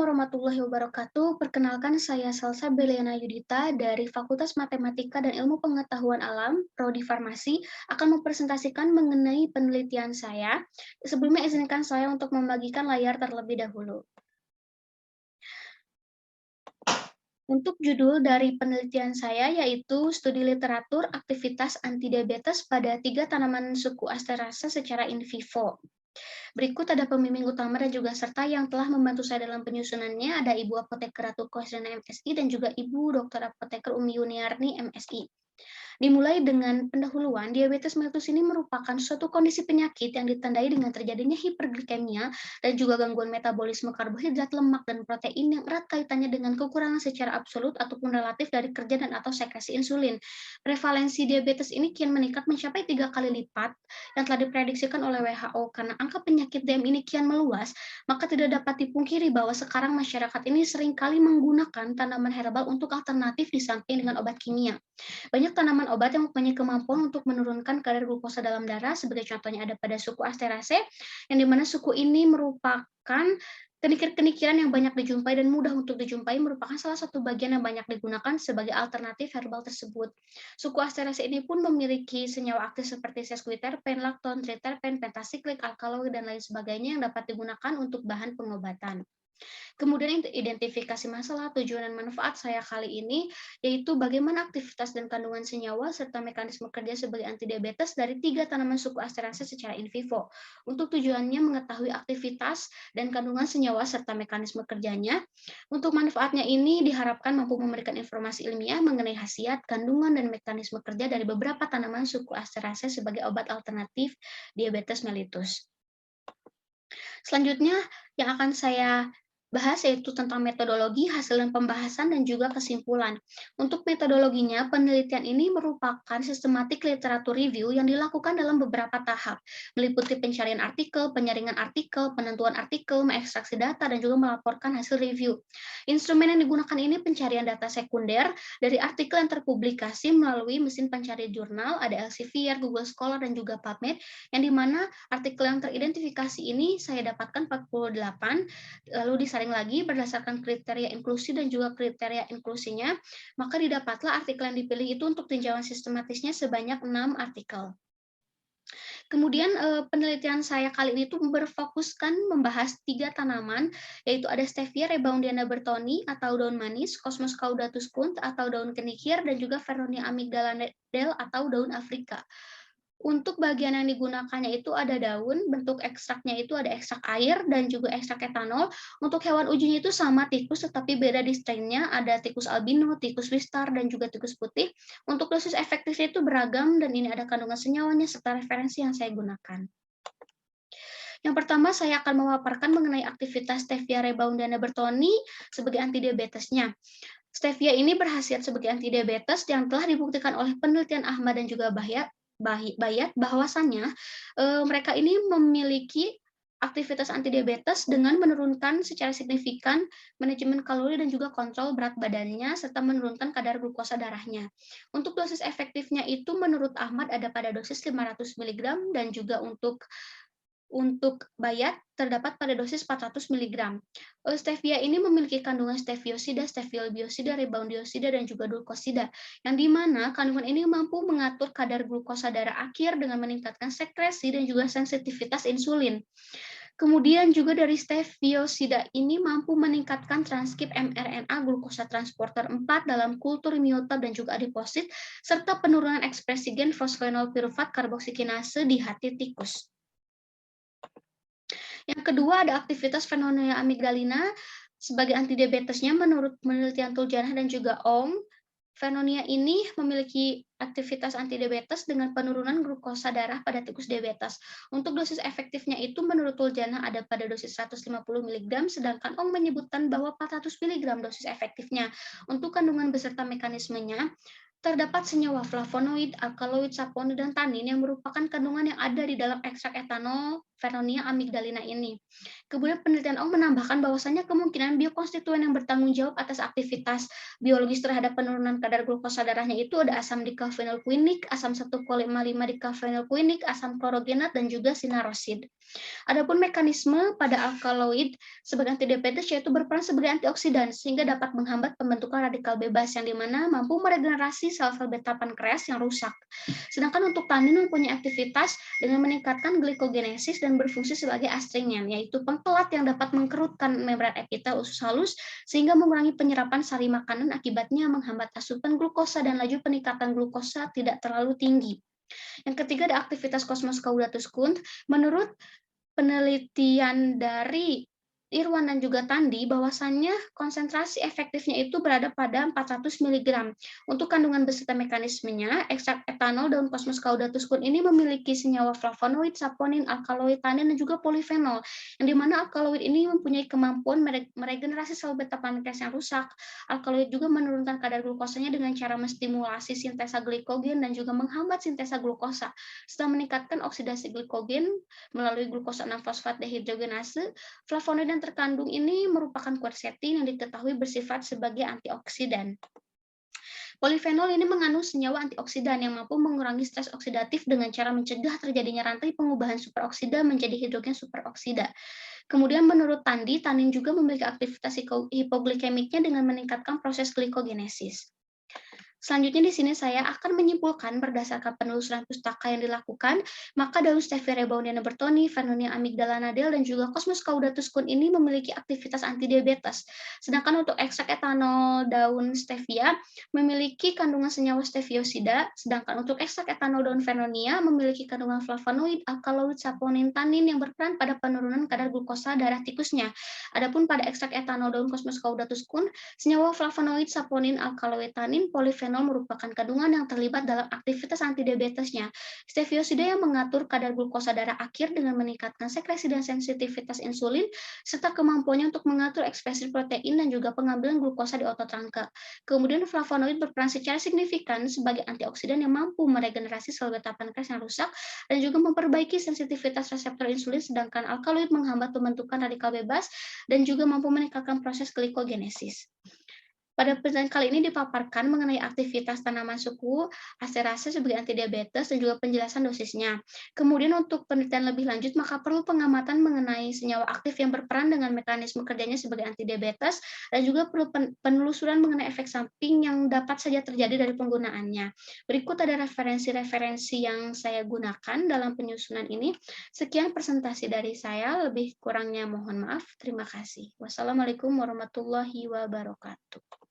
warahmatullahi wabarakatuh. Perkenalkan saya Salsa Beliana Yudita dari Fakultas Matematika dan Ilmu Pengetahuan Alam, Prodi Farmasi, akan mempresentasikan mengenai penelitian saya. Sebelumnya izinkan saya untuk membagikan layar terlebih dahulu. Untuk judul dari penelitian saya yaitu studi literatur aktivitas antidiabetes pada 3 tanaman suku Asteraceae secara in vivo. Berikut ada pembimbing utama dan juga serta yang telah membantu saya dalam penyusunannya, ada Ibu Apoteker Ratu Koesdana MSI dan juga Ibu Dr. Apoteker Umi Yuniarni MSI. Dimulai dengan pendahuluan, diabetes mellitus ini merupakan suatu kondisi penyakit yang ditandai dengan terjadinya hiperglikemia dan juga gangguan metabolisme karbohidrat, lemak, dan protein yang erat kaitannya dengan kekurangan secara absolut ataupun relatif dari kerja dan atau sekresi insulin. Prevalensi diabetes ini kian meningkat mencapai 3 kali lipat yang telah diprediksikan oleh WHO. Karena angka penyakit DM ini kian meluas, maka tidak dapat dipungkiri bahwa sekarang masyarakat ini seringkali menggunakan tanaman herbal untuk alternatif di samping dengan obat kimia. Banyak tanaman obat yang mempunyai kemampuan untuk menurunkan kadar glukosa dalam darah, sebagai contohnya ada pada suku Asteraceae, yang dimana suku ini merupakan kenikir-kenikiran yang banyak dijumpai dan mudah untuk dijumpai, merupakan salah satu bagian yang banyak digunakan sebagai alternatif herbal tersebut. Suku Asteraceae ini pun memiliki senyawa aktif seperti sesquiterpen, lakton, triterpen, pentasiklik, alkaloid, dan lain sebagainya yang dapat digunakan untuk bahan pengobatan. Kemudian identifikasi masalah, tujuan, dan manfaat saya kali ini yaitu bagaimana aktivitas dan kandungan senyawa serta mekanisme kerja sebagai antidiabetes dari 3 tanaman suku Asteraceae secara in vivo. Untuk tujuannya mengetahui aktivitas dan kandungan senyawa serta mekanisme kerjanya. Untuk manfaatnya ini diharapkan mampu memberikan informasi ilmiah mengenai khasiat, kandungan, dan mekanisme kerja dari beberapa tanaman suku Asteraceae sebagai obat alternatif diabetes mellitus. Selanjutnya yang akan saya bahas yaitu tentang metodologi, hasil dan pembahasan, dan juga kesimpulan. Untuk metodologinya, penelitian ini merupakan sistematik literatur review yang dilakukan dalam beberapa tahap, meliputi pencarian artikel, penyaringan artikel, penentuan artikel, mengekstraksi data, dan juga melaporkan hasil review. Instrumen yang digunakan ini pencarian data sekunder dari artikel yang terpublikasi melalui mesin pencari jurnal, ada Elsevier, Google Scholar, dan juga PubMed, yang dimana artikel yang teridentifikasi ini saya dapatkan 48, lalu disaring lagi berdasarkan kriteria inklusi dan juga kriteria inklusinya, maka didapatlah artikel yang dipilih itu untuk tinjauan sistematisnya sebanyak 6 artikel. Kemudian penelitian saya kali ini tuh berfokuskan membahas 3 tanaman, yaitu ada Stevia reboundiana bertoni atau daun manis, Cosmos caudatus kunt atau daun kenikir, dan juga Feronia amygdalanae atau daun Afrika. Untuk bagian yang digunakannya itu ada daun, bentuk ekstraknya itu ada ekstrak air dan juga ekstrak etanol. Untuk hewan ujinya itu sama tikus, tetapi beda di strain-nya, ada tikus albino, tikus wistar, dan juga tikus putih. Untuk dosis efektifnya itu beragam, dan ini ada kandungan senyawanya serta referensi yang saya gunakan. Yang pertama, saya akan memaparkan mengenai aktivitas Stevia reboundiana bertoni sebagai antidiabetesnya. Stevia ini berkhasiat sebagai antidiabetes yang telah dibuktikan oleh penelitian Ahmad dan juga Bayat bahwasannya mereka ini memiliki aktivitas antidiabetes dengan menurunkan secara signifikan manajemen kalori dan juga kontrol berat badannya serta menurunkan kadar glukosa darahnya. Untuk dosis efektifnya itu menurut Ahmad ada pada dosis 500 mg dan juga untuk Bayat terdapat pada dosis 400 mg. Stevia ini memiliki kandungan steviosida, steviolbiosida, reboundiosida, dan juga glucosida, yang di mana kandungan ini mampu mengatur kadar glukosa darah akhir dengan meningkatkan sekresi dan juga sensitivitas insulin. Kemudian juga dari steviosida ini mampu meningkatkan transkrip mRNA glukosa transporter 4 dalam kultur miotab dan juga adiposit, serta penurunan ekspresi gen fosfoenol pirufat karboksikinase di hati tikus. Yang kedua ada aktivitas Feronia amygdalina sebagai antidiabetesnya menurut penelitian Tuljanah dan juga Ong. Feronia ini memiliki aktivitas antidiabetes dengan penurunan glukosa darah pada tikus diabetes. Untuk dosis efektifnya itu menurut Tuljanah ada pada dosis 150 mg, sedangkan Ong menyebutkan bahwa 400 mg dosis efektifnya. Untuk kandungan beserta mekanismenya, terdapat senyawa flavonoid, alkaloid, saponin, dan tanin yang merupakan kandungan yang ada di dalam ekstrak etanol, Vernonia amygdalina ini. Kemudian penelitian Ong menambahkan bahwasannya kemungkinan biokonstituen yang bertanggung jawab atas aktivitas biologis terhadap penurunan kadar glukosa darahnya itu ada asam dikafenilkuinik, asam 1,55 dikafenilkuinik, asam klorogenat, dan juga sinarosid. Adapun mekanisme pada alkaloid sebagai antidiabetes yaitu berperan sebagai antioksidan sehingga dapat menghambat pembentukan radikal bebas yang dimana mampu meregenerasi sel-sel beta pankreas yang rusak. Sedangkan untuk tanin mempunyai aktivitas dengan meningkatkan glikogenesis dan berfungsi sebagai astringen, yaitu pengkelat yang dapat mengkerutkan membran epitel usus halus sehingga mengurangi penyerapan sari makanan, akibatnya menghambat asupan glukosa dan laju peningkatan glukosa tidak terlalu tinggi. Yang ketiga ada aktivitas Cosmos caudatus Kuhn. Menurut penelitian dari Irwan dan juga Tandi, bahwasannya konsentrasi efektifnya itu berada pada 400 mg. Untuk kandungan beserta mekanismenya, ekstrak etanol daun Cosmos caudatus Kuhn ini memiliki senyawa flavonoid, saponin, alkaloid, tanin, dan juga polifenol, yang dimana alkaloid ini mempunyai kemampuan meregenerasi sel beta pankreas yang rusak. Alkaloid juga menurunkan kadar glukosanya dengan cara menstimulasi sintesa glikogen dan juga menghambat sintesa glukosa, serta meningkatkan oksidasi glikogen melalui glukosa 6-fosfat dehidrogenase. Flavonoid yang terkandung ini merupakan quercetin yang diketahui bersifat sebagai antioksidan. Polifenol ini mengandung senyawa antioksidan yang mampu mengurangi stres oksidatif dengan cara mencegah terjadinya rantai pengubahan superoksida menjadi hidrogen superoksida. Kemudian menurut Tandi, tanin juga memiliki aktivitas hipoglikemiknya dengan meningkatkan proses glikogenesis. Selanjutnya di sini saya akan menyimpulkan berdasarkan penelusuran pustaka yang dilakukan, maka daun stevia rebaudiana bertoni, Vernonia amygdalanadel, dan juga Cosmos caudatus Kuhn ini memiliki aktivitas antidiabetes. Sedangkan untuk ekstrak etanol daun stevia memiliki kandungan senyawa steviosida, sedangkan untuk ekstrak etanol daun Vernonia memiliki kandungan flavonoid, alkaloid, saponin, tanin yang berperan pada penurunan kadar glukosa darah tikusnya. Adapun pada ekstrak etanol daun Cosmos caudatus Kuhn, senyawa flavonoid, saponin, alkaloid, tanin, polifenol merupakan kandungan yang terlibat dalam aktivitas antidiabetesnya. Steviosida yang mengatur kadar glukosa darah akhir dengan meningkatkan sekresi dan sensitivitas insulin, serta kemampuannya untuk mengatur ekspresi protein dan juga pengambilan glukosa di otot rangka. Kemudian flavonoid berperan secara signifikan sebagai antioksidan yang mampu meregenerasi sel beta pankreas yang rusak dan juga memperbaiki sensitivitas reseptor insulin, sedangkan alkaloid menghambat pembentukan radikal bebas dan juga mampu meningkatkan proses glikogenesis. Pada penelitian kali ini dipaparkan mengenai aktivitas tanaman suku Asteraceae sebagai antidiabetes dan juga penjelasan dosisnya. Kemudian untuk penelitian lebih lanjut maka perlu pengamatan mengenai senyawa aktif yang berperan dengan mekanisme kerjanya sebagai antidiabetes dan juga perlu penelusuran mengenai efek samping yang dapat saja terjadi dari penggunaannya. Berikut ada referensi-referensi yang saya gunakan dalam penyusunan ini. Sekian presentasi dari saya, lebih kurangnya mohon maaf. Terima kasih. Wassalamualaikum warahmatullahi wabarakatuh.